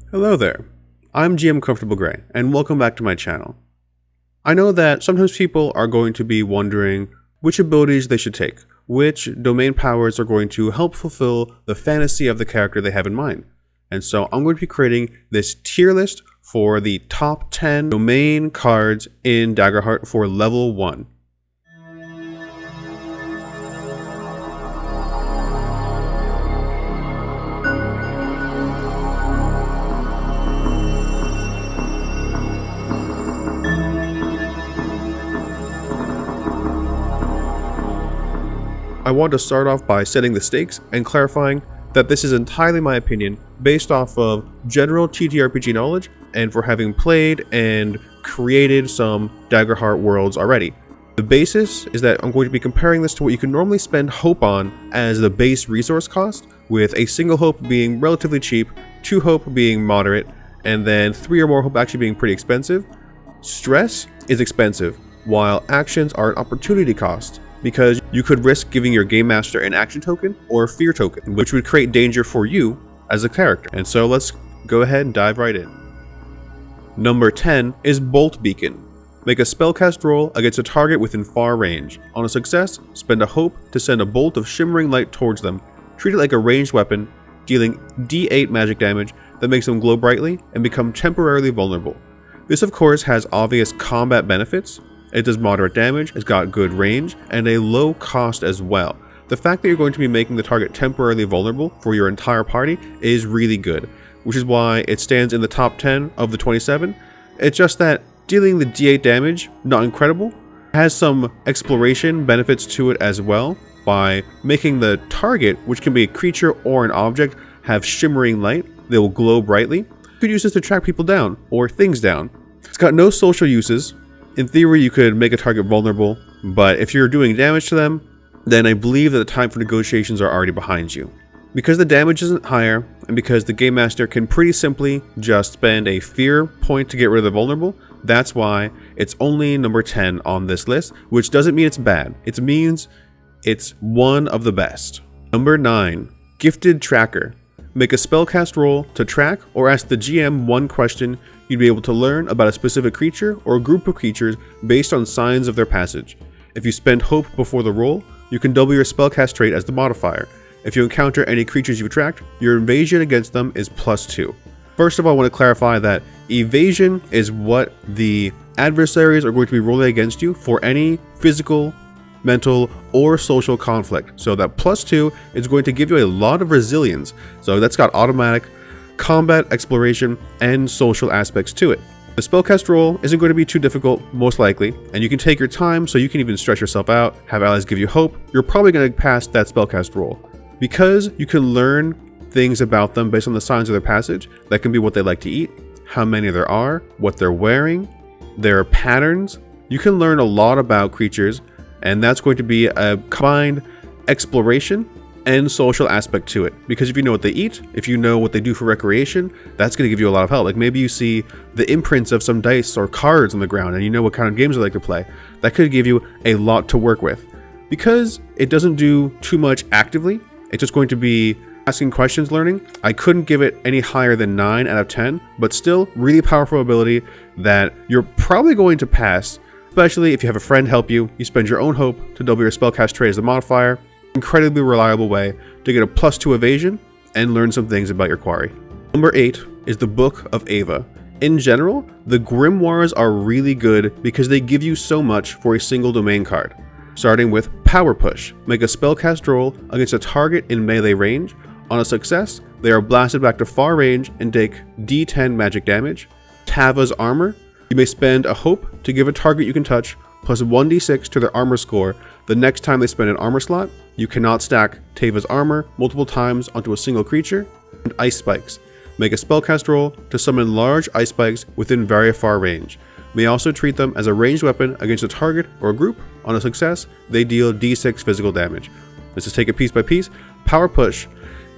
Hello there, I'm GM Comfortable Gray, and welcome back to my channel. I know that sometimes people are going to be wondering which abilities they should take, which domain powers are going to help fulfill the fantasy of the character they have in mind. And so I'm going to be creating this tier list for the top 10 domain cards in Daggerheart for level 1. I want to start off by setting the stakes and clarifying that this is entirely my opinion based off of general ttrpg knowledge and for having played and created some Daggerheart worlds already. The basis is that I'm going to be comparing this to what you can normally spend hope on as the base resource cost, with a single hope being relatively cheap, 2 hope being moderate, and then 3 or more hope actually being pretty expensive. Stress is expensive, while actions are an opportunity cost, because you could risk giving your gamemaster an action token or a fear token, which would create danger for you as a character. And so let's go ahead and dive right in. Number 10 is Bolt Beacon. Make a spellcast roll against a target within far range. On a success, spend a hope to send a bolt of shimmering light towards them. Treat it like a ranged weapon, dealing d8 magic damage that makes them glow brightly and become temporarily vulnerable. This of course has obvious combat benefits. It does moderate damage, it's got good range, and a low cost as well. The fact that you're going to be making the target temporarily vulnerable for your entire party is really good, which is why it stands in the top 10 of the 27. It's just that dealing the d8 damage, not incredible, has some exploration benefits to it as well by making the target, which can be a creature or an object, have shimmering light. They will glow brightly. You could use this to track people down or things down. It's got no social uses. In theory, you could make a target vulnerable, but if you're doing damage to them, then I believe that the time for negotiations are already behind you. Because the damage isn't higher, and because the Game Master can pretty simply just spend a fear point to get rid of the vulnerable, that's why it's only number 10 on this list, which doesn't mean it's bad. It means it's one of the best. Number 9, Gifted Tracker. Make a spellcast roll to track or ask the GM one question. You'd be able to learn about a specific creature or a group of creatures based on signs of their passage. If you spend hope before the roll, you can double your spellcast trait as the modifier. If you encounter any creatures you've tracked, your evasion against them is +2. First of all, I want to clarify that evasion is what the adversaries are going to be rolling against you for any physical, mental, or social conflict. So that +2 is going to give you a lot of resilience. So that's got automatic combat, exploration, and social aspects to it. The spellcast roll isn't going to be too difficult, most likely, and you can take your time, so you can even stretch yourself out, have allies give you hope. You're probably going to pass that spellcast roll. Because you can learn things about them based on the signs of their passage. That can be what they like to eat, how many there are, what they're wearing, their patterns. You can learn a lot about creatures, and that's going to be a combined exploration and social aspect to it. Because if you know what they eat, if you know what they do for recreation, that's going to give you a lot of help. Like maybe you see the imprints of some dice or cards on the ground and you know what kind of games they like to play. That could give you a lot to work with. Because it doesn't do too much actively, it's just going to be asking questions, learning. I couldn't give it any higher than 9 out of 10, but still really powerful ability that you're probably going to pass, especially if you have a friend help you. You spend your own hope to double your spellcast trait as the modifier. Incredibly reliable way to get a +2 evasion and learn some things about your quarry. Number 8 is the Book of Ava. In general, the grimoires are really good because they give you so much for a single domain card. Starting with Power Push. Make a spellcast roll against a target in melee range. On a success, they are blasted back to far range and take d10 magic damage. Tava's Armor. You may spend a hope to give a target you can touch plus 1d6 to their armor score the next time they spend an armor slot. You cannot stack Tava's Armor multiple times onto a single creature. And Ice Spikes. Make a spellcast roll to summon large ice spikes within very far range. May also treat them as a ranged weapon against a target or a group. On a success, they deal d6 physical damage. Let's just take it piece by piece. Power Push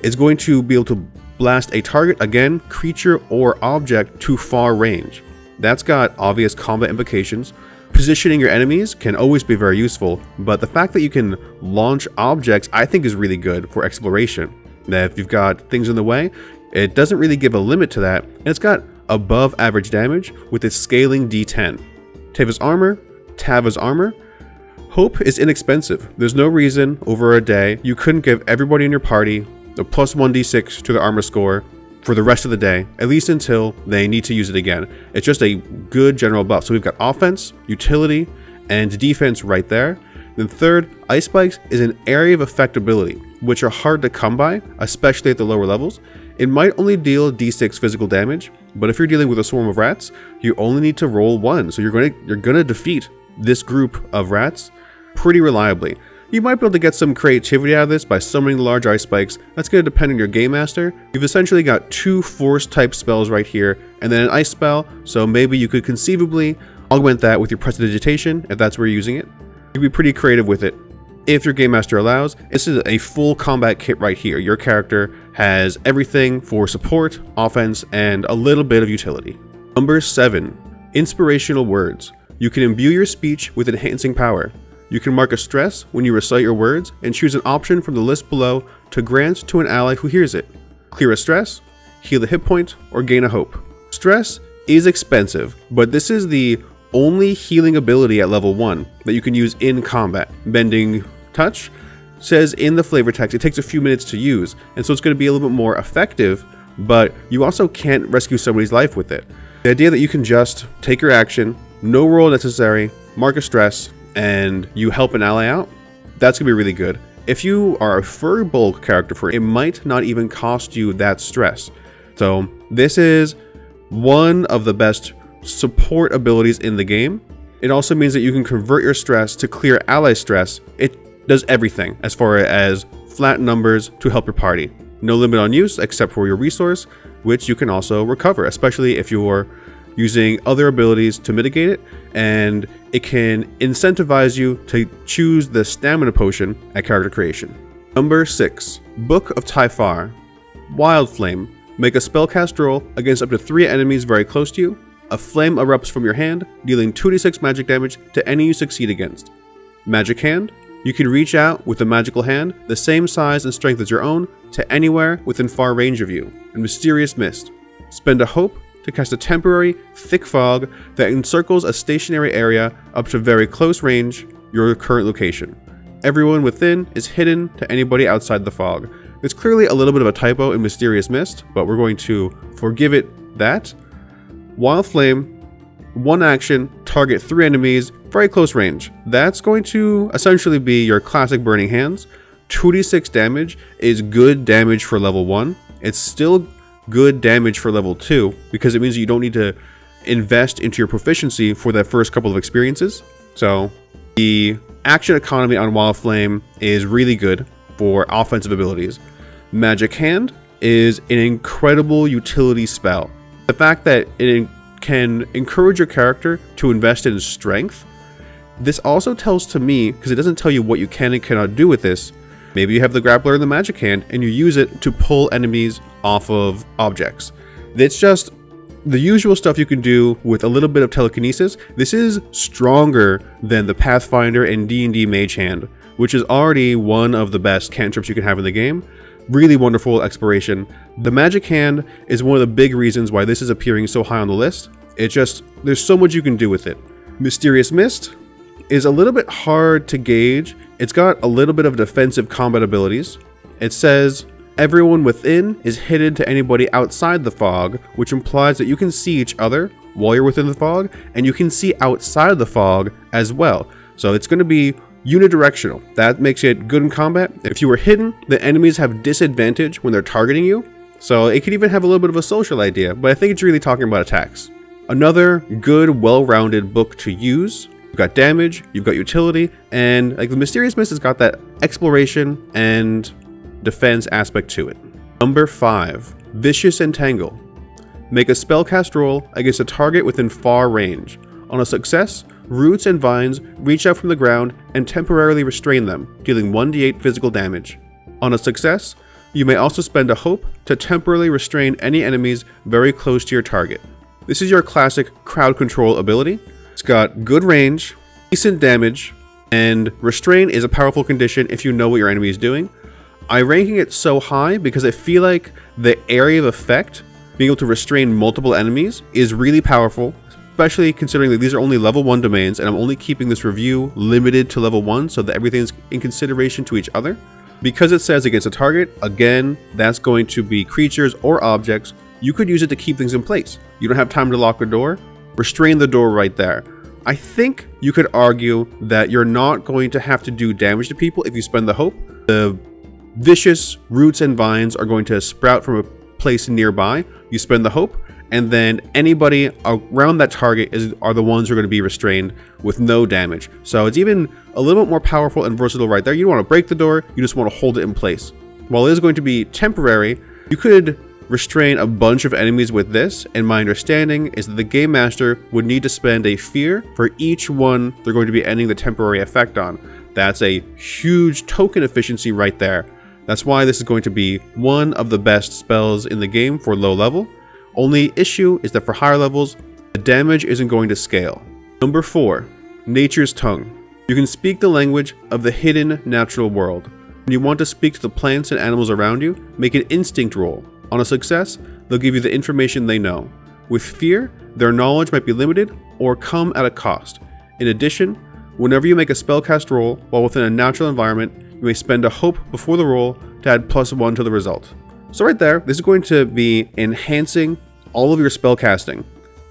is going to be able to blast a target, again, creature or object to far range. That's got obvious combat implications. Positioning your enemies can always be very useful, but the fact that you can launch objects I think is really good for exploration. That if you've got things in the way, It doesn't really give a limit to that, and it's got above average damage with its scaling D10. Tava's armor. Hope is inexpensive. There's no reason over a day you couldn't give everybody in your party a plus 1d6 to their armor score for the rest of the day, at least until they need to use it again. It's just a good general buff. So we've got offense, utility, and defense right there. Then third, Ice Spikes is an area of effect ability, which are hard to come by, especially at the lower levels. It might only deal d6 physical damage, but if you're dealing with a swarm of rats, you only need to roll 1. So you're gonna defeat this group of rats pretty reliably. You might be able to get some creativity out of this by summoning the large ice spikes. That's going to depend on your game master. You've essentially got 2 force type spells right here, and then an ice spell, so maybe you could conceivably augment that with your prestidigitation if that's where you're using it. You can be pretty creative with it if your game master allows. This is a full combat kit right here. Your character has everything for support, offense, and a little bit of utility. Number 7, Inspirational Words. You can imbue your speech with enhancing power. You can mark a stress when you recite your words and choose an option from the list below to grant to an ally who hears it. Clear a stress, heal a hit point, or gain a hope. Stress is expensive, but this is the only healing ability at level 1 that you can use in combat. Bending Touch says in the flavor text it takes a few minutes to use, and so it's going to be a little bit more effective, but you also can't rescue somebody's life with it. The idea that you can just take your action, no roll necessary, mark a stress, and you help an ally out, that's gonna be really good. If you are a fur bulk character for it, it might not even cost you that stress. So this is one of the best support abilities in the game. It also means that you can convert your stress to clear ally stress. It does everything as far as flat numbers to help your party. No limit on use except for your resource, which you can also recover, especially if you're using other abilities to mitigate it, and it can incentivize you to choose the stamina potion at character creation. Number 6, Book of Tyfar. Wild Flame. Make a spellcast roll against up to 3 enemies very close to you. A flame erupts from your hand, dealing 2d6 magic damage to any you succeed against. Magic Hand. You can reach out with a magical hand, the same size and strength as your own, to anywhere within far range of you. And Mysterious Mist. Spend a hope to cast a temporary, thick fog that encircles a stationary area up to very close range, your current location. Everyone within is hidden to anybody outside the fog. There's clearly a little bit of a typo in Mysterious Mist, but we're going to forgive it that. Wild Flame, 1 action, target 3 enemies, very close range. That's going to essentially be your classic Burning Hands. 2d6 damage is good damage for level 1. It's still good damage for level 2 because it means you don't need to invest into your proficiency for that first couple of experiences. So the action economy on Wild Flame is really good for offensive abilities. Magic Hand is an incredible utility spell. The fact that it can encourage your character to invest in strength, this also tells to me, because it doesn't tell you what you can and cannot do with this, maybe you have the grappler in the Magic Hand and you use it to pull enemies off of objects. It's just the usual stuff you can do with a little bit of telekinesis. This is stronger than the Pathfinder and D&D Mage Hand, which is already one of the best cantrips you can have in the game. Really wonderful exploration. The Magic Hand is one of the big reasons why this is appearing so high on the list. There's so much you can do with it. Mysterious Mist is a little bit hard to gauge. It's got a little bit of defensive combat abilities. It says everyone within is hidden to anybody outside the fog, which implies that you can see each other while you're within the fog, and you can see outside of the fog as well. So it's going to be unidirectional. That makes it good in combat. If you were hidden, the enemies have disadvantage when they're targeting you. So it could even have a little bit of a social idea, but I think it's really talking about attacks. Another good, well-rounded book to use. You've got damage, you've got utility, and like the Mysterious Mist has got that exploration and defense aspect to it. Number 5, Vicious Entangle. Make a spellcast roll against a target within far range. On a success, roots and vines reach out from the ground and temporarily restrain them, dealing 1d8 physical damage. On a success, you may also spend a hope to temporarily restrain any enemies very close to your target. This is your classic crowd control ability. It's got good range, decent damage, and restrain is a powerful condition if you know what your enemy is doing. I'm ranking it so high because I feel like the area of effect, being able to restrain multiple enemies, is really powerful, especially considering that these are only level 1 domains and I'm only keeping this review limited to level 1 so that everything's in consideration to each other. Because it says against a target, again, that's going to be creatures or objects. You could use it to keep things in place. You don't have time to lock a door, restrain the door right there. I think you could argue that you're not going to have to do damage to people if you spend the hope. The vicious roots and vines are going to sprout from a place nearby. You spend the hope, and then anybody around that target are the ones who are going to be restrained with no damage. So it's even a little bit more powerful and versatile right there. You don't want to break the door, you just want to hold it in place. While it is going to be temporary, you could restrain a bunch of enemies with this, and my understanding is that the game master would need to spend a fear for each one they're going to be ending the temporary effect on. That's a huge token efficiency right there. That's why this is going to be one of the best spells in the game for low level. Only issue is that for higher levels, the damage isn't going to scale. Number 4, Nature's Tongue. You can speak the language of the hidden natural world. When you want to speak to the plants and animals around you, make an instinct roll. On a success, they'll give you the information they know. With fear, their knowledge might be limited or come at a cost. In addition, whenever you make a spellcast roll while within a natural environment, you may spend a hope before the roll to add +1 to the result. So right there, this is going to be enhancing all of your spellcasting.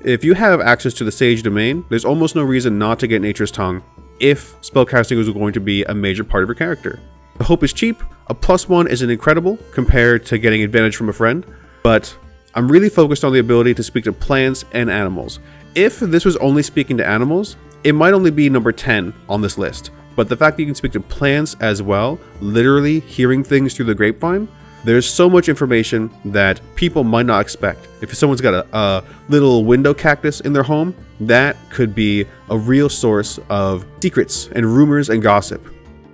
If you have access to the Sage domain, there's almost no reason not to get Nature's Tongue if spellcasting is going to be a major part of your character. The hope is cheap, a +1 isn't incredible compared to getting advantage from a friend, but I'm really focused on the ability to speak to plants and animals. If this was only speaking to animals, it might only be number 10 on this list, but the fact that you can speak to plants as well, literally hearing things through the grapevine, there's so much information that people might not expect. If someone's got a little window cactus in their home, that could be a real source of secrets and rumors and gossip.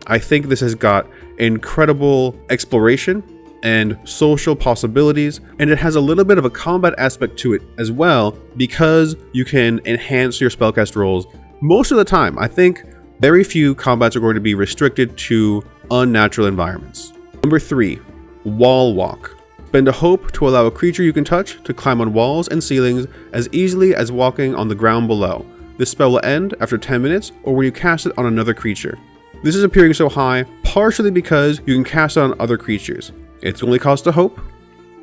I think this has got incredible exploration and social possibilities, and it has a little bit of a combat aspect to it as well because you can enhance your spellcast rolls most of the time. I think very few combats are going to be restricted to unnatural environments. Number 3, Wall Walk. Spend a hope to allow a creature you can touch to climb on walls and ceilings as easily as walking on the ground below. This spell will end after 10 minutes or when you cast it on another creature. This is appearing so high partially because you can cast it on other creatures. It's only cost a hope.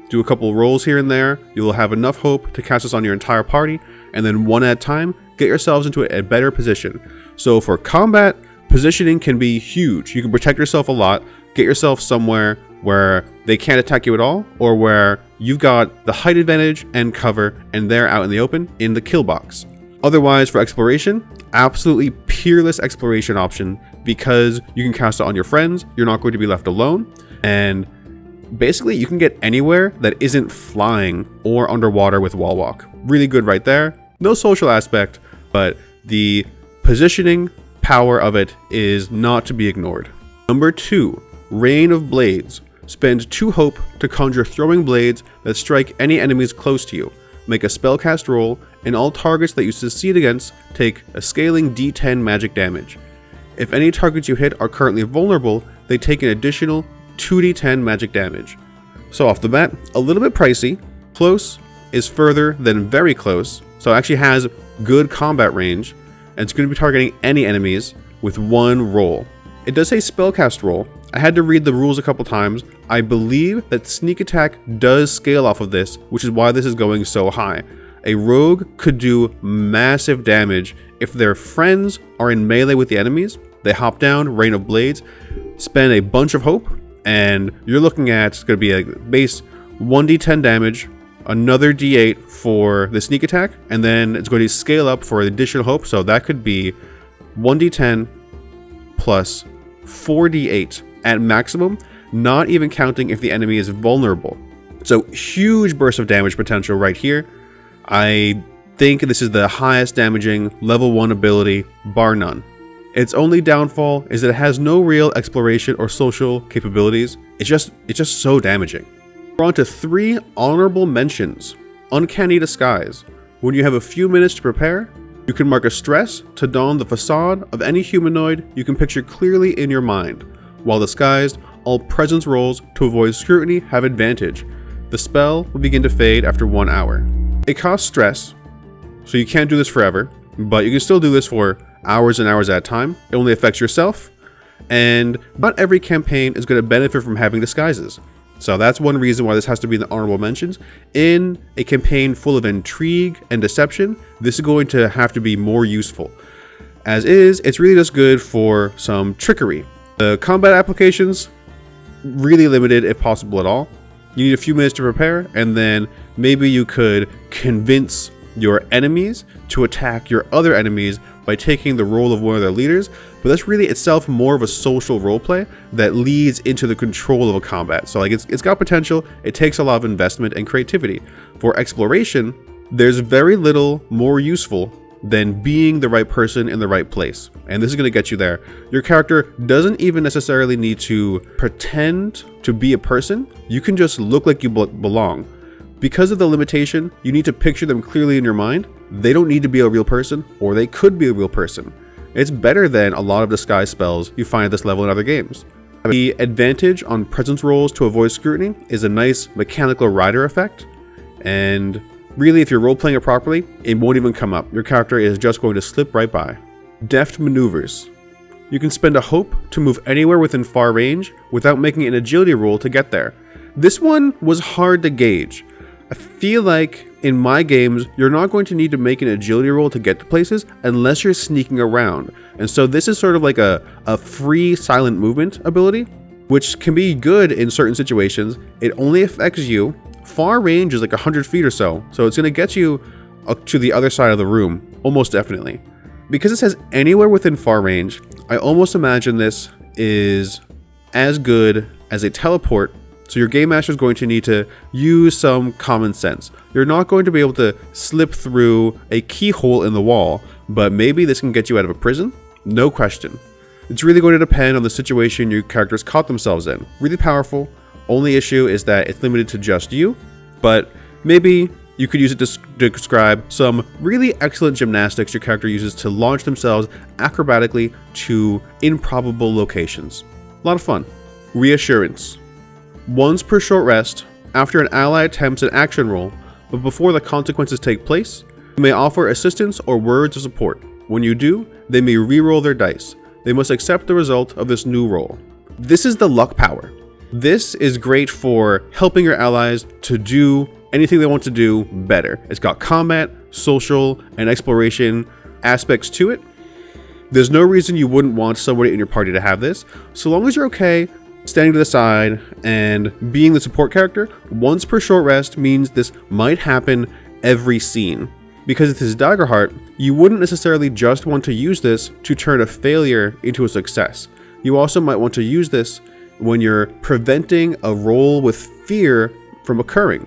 Do a couple rolls here and there, you will have enough hope to cast this on your entire party, and then one at a time, get yourselves into a better position. So for combat, positioning can be huge. You can protect yourself a lot, get yourself somewhere where they can't attack you at all, or where you've got the height advantage and cover, and they're out in the open in the kill box. Otherwise, for exploration, absolutely peerless exploration option because you can cast it on your friends, you're not going to be left alone, and basically you can get anywhere that isn't flying or underwater with Wall Walk. Really good right there. No social aspect, but the positioning power of it is not to be ignored. Number 2, Rain of Blades. Spend 2 hope to conjure throwing blades that strike any enemies close to you. Make a spellcast roll, and all targets that you succeed against take a scaling d10 magic damage. If any targets you hit are currently vulnerable, they take an additional 2d10 magic damage. So off the bat, a little bit pricey. Close is further than very close, so it actually has good combat range, and it's going to be targeting any enemies with 1 roll. It does say spellcast roll. I had to read the rules a couple times. I believe that sneak attack does scale off of this, which is why this is going so high. A rogue could do massive damage if their friends are in melee with the enemies. They hop down, Rain of Blades, spend a bunch of hope, and you're looking at, it's going to be a base 1d10 damage, another d8 for the sneak attack, and then it's going to scale up for additional hope, so that could be 1d10 plus 4d8 at maximum, not even counting if the enemy is vulnerable. So huge burst of damage potential right here. I think this is the highest damaging level 1 ability, bar none. Its only downfall is that it has no real exploration or social capabilities. It's just so damaging. We're on to 3 honorable mentions. Uncanny Disguise. When you have a few minutes to prepare, you can mark a stress to don the facade of any humanoid you can picture clearly in your mind. While disguised, all presence rolls to avoid scrutiny have advantage. The spell will begin to fade after 1 hour. It costs stress, so you can't do this forever, but you can still do this for hours and hours at a time. It only affects yourself, and not every campaign is going to benefit from having disguises. So that's one reason why this has to be in the honorable mentions. In a campaign full of intrigue and deception, this is going to have to be more useful. As is, it's really just good for some trickery. The combat applications, really limited if possible at all. You need a few minutes to prepare, and then maybe you could convince your enemies to attack your other enemies by taking the role of one of their leaders, but that's really itself more of a social roleplay that leads into the control of a combat. So like it's got potential, it takes a lot of investment and creativity. For exploration, there's very little more useful than being the right person in the right place, and this is going to get you there. Your character doesn't even necessarily need to pretend to be a person, you can just look like you belong. Because of the limitation, you need to picture them clearly in your mind. They don't need to be a real person, or they could be a real person. It's better than a lot of disguise spells you find at this level in other games. The advantage on presence rolls to avoid scrutiny is a nice mechanical rider effect, and really if you're role-playing it properly, it won't even come up. Your character is just going to slip right by. Deft maneuvers. You can spend a hope to move anywhere within far range without making an agility roll to get there. This one was hard to gauge. I feel like in my games, you're not going to need to make an agility roll to get to places unless you're sneaking around. And so this is sort of like a free silent movement ability, which can be good in certain situations. It only affects you. Far range is like 100 feet or so it's going to get you up to the other side of the room, almost definitely. Because it says anywhere within far range, I almost imagine this is as good as a teleport. So your game master is going to need to use some common sense. You're not going to be able to slip through a keyhole in the wall, but maybe this can get you out of a prison? No question. It's really going to depend on the situation your characters caught themselves in. Really powerful. Only issue is that it's limited to just you, but maybe you could use it to describe some really excellent gymnastics your character uses to launch themselves acrobatically to improbable locations. A lot of fun. Reassurance. Once per short rest, after an ally attempts an action roll, but before the consequences take place, you may offer assistance or words of support. When you do, they may re-roll their dice. They must accept the result of this new roll. This is the luck power. This is great for helping your allies to do anything they want to do better. It's got combat, social, and exploration aspects to it. There's no reason you wouldn't want somebody in your party to have this, so long as you're okay standing to the side and being the support character. Once per short rest means this might happen every scene. Because it is Daggerheart, you wouldn't necessarily just want to use this to turn a failure into a success. You also might want to use this when you're preventing a roll with fear from occurring.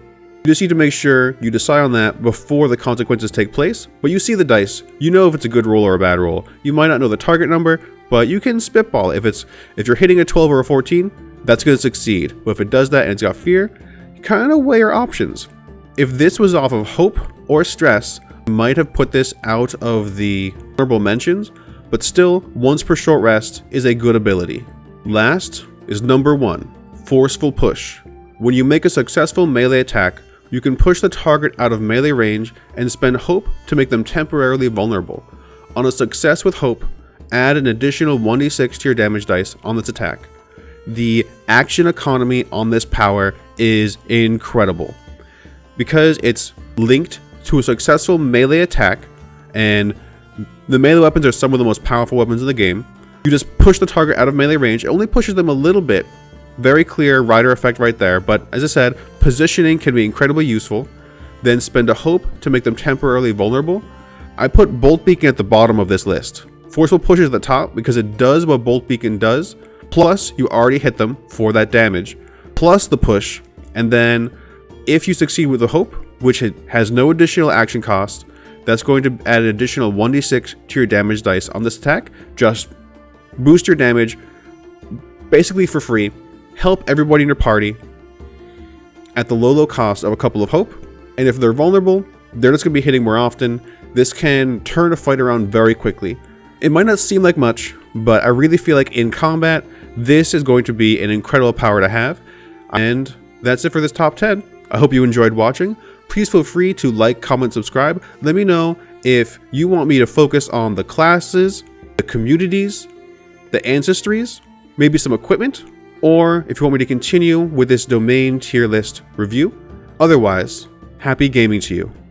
You just need to make sure you decide on that before the consequences take place, but you see the dice, you know if it's a good roll or a bad roll. You might not know the target number, but you can spitball. If you're hitting a 12 or a 14, that's going to succeed. But if it does that and it's got fear, you kind of weigh your options. If this was off of hope or stress, I might have put this out of the honorable mentions, but still, once per short rest is a good ability. Last is number 1, Forceful Push. When you make a successful melee attack, you can push the target out of melee range and spend hope to make them temporarily vulnerable. On a success with hope, add an additional 1d6 to your damage dice on this attack. The action economy on this power is incredible. Because it's linked to a successful melee attack, and the melee weapons are some of the most powerful weapons in the game, you just push the target out of melee range. It only pushes them a little bit. Very clear rider effect right there, but as I said, positioning can be incredibly useful. Then spend a hope to make them temporarily vulnerable. I put Bolt Beacon at the bottom of this list. Forceful Push is at the top because it does what Bolt Beacon does, plus you already hit them for that damage, plus the push, and then if you succeed with the hope, which has no additional action cost, that's going to add an additional 1d6 to your damage dice on this attack. Just boost your damage basically for free. Help everybody in your party at the low cost of a couple of hope. And if they're vulnerable, they're just going to be hitting more often. This can turn a fight around very quickly. It might not seem like much, but I really feel like in combat, this is going to be an incredible power to have. And that's it for this top 10. I hope you enjoyed watching. Please feel free to like, comment, subscribe. Let me know if you want me to focus on the classes, the communities, the ancestries, maybe some equipment, or if you want me to continue with this domain tier list review. Otherwise, happy gaming to you.